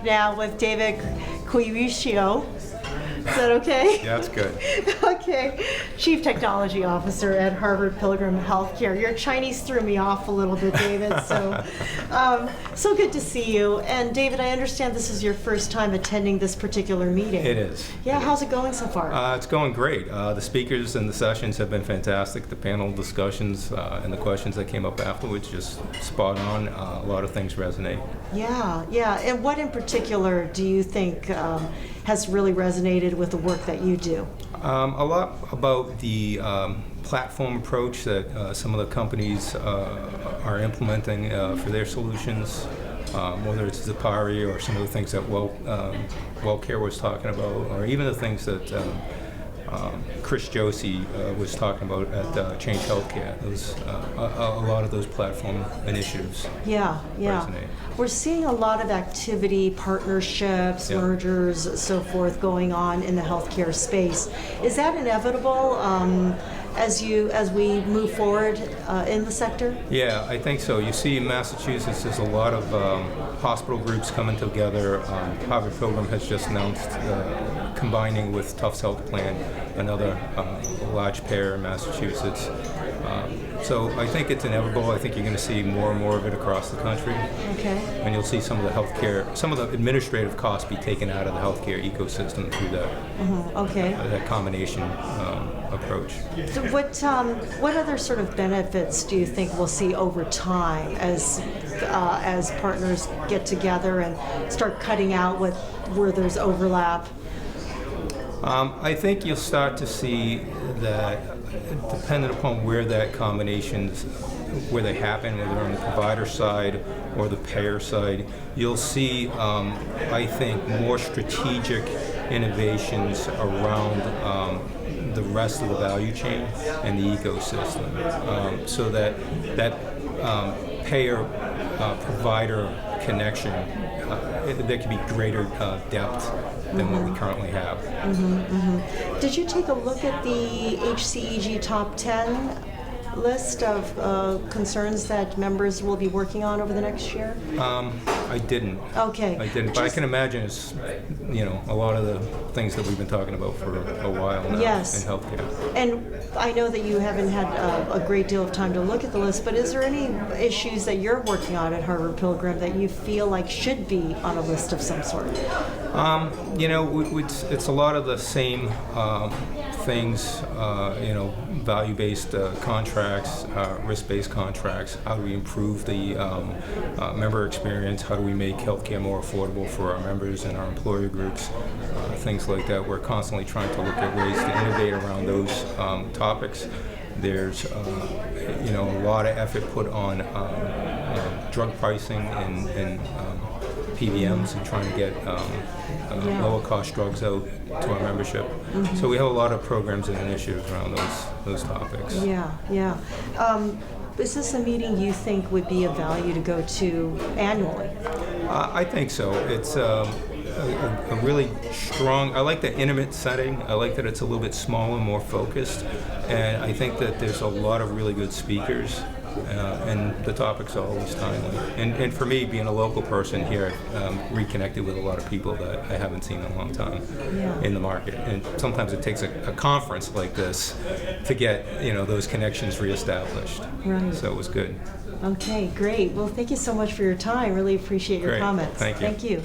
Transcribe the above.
back now with David Querusio. Is that okay? Yeah, that's good. Okay. Chief Technology Officer at Harvard Pilgrim Healthcare. Your Chinese threw me off a little bit, David, so good to see you. And David, I understand this is your first time attending this particular meeting. It is. Yeah, how's it going so far? It's going great. The speakers and the sessions have been fantastic. The panel discussions and the questions that came up afterwards, just spot on. A lot of things resonate. Yeah. And what in particular do you think has really resonated with the work that you do? A lot about the platform approach that some of the companies are implementing for their solutions, whether it's Zapari or some of the things that WellCare was talking about, or even the things that Chris Josie was talking about at Change Healthcare. Those, a lot of those platform initiatives resonate. We're seeing a lot of activity, partnerships, mergers, so forth going on in the healthcare space. Is that inevitable as we move forward in the sector? Yeah, I think so. You see in Massachusetts, there's a lot of hospital groups coming together. Harvard Pilgrim has just announced combining with Tufts Health Plan, another large payer in Massachusetts. So I think it's inevitable. I think you're going to see more and more of it across the country. Okay. And you'll see some of the administrative costs be taken out of the healthcare ecosystem through that combination approach. So what other sort of benefits do you think we'll see over time as partners get together and start cutting out where there's overlap? I think you'll start to see that, dependent upon where that combinations, where they happen, whether on the provider side or the payer side, you'll see, I think, more strategic innovations around the rest of the value chain and the ecosystem, so that payer provider connection, there can be greater depth than what we currently have. Did you take a look at the HCEG Top 10 list of concerns that members will be working on over the next year? I didn't. Okay. I didn't, but I can imagine it's, a lot of the things that we've been talking about for a while now in healthcare. And I know that you haven't had a great deal of time to look at the list, but is there any issues that you're working on at Harvard Pilgrim that you feel like should be on a list of some sort? It's a lot of the same things, value-based contracts, risk-based contracts. How do we improve the member experience? How do we make healthcare more affordable for our members and our employer groups? Things like that. We're constantly trying to look at ways to innovate around those topics. There's a lot of effort put on drug pricing and PBMs and trying to get lower cost drugs out to our membership. So we have a lot of programs and initiatives around those topics. Yeah. Is this a meeting you think would be of value to go to annually? I think so. It's a really strong, I like the intimate setting. I like that it's a little bit smaller, more focused. And I think that there's a lot of really good speakers. And the topics are always timely. And for me, being a local person here, reconnected with a lot of people that I haven't seen in a long time in the market. And sometimes it takes a conference like this to get those connections reestablished. Right. So it was good. Okay, great. Well, thank you so much for your time. Really appreciate your comments. Thank you. Thank you.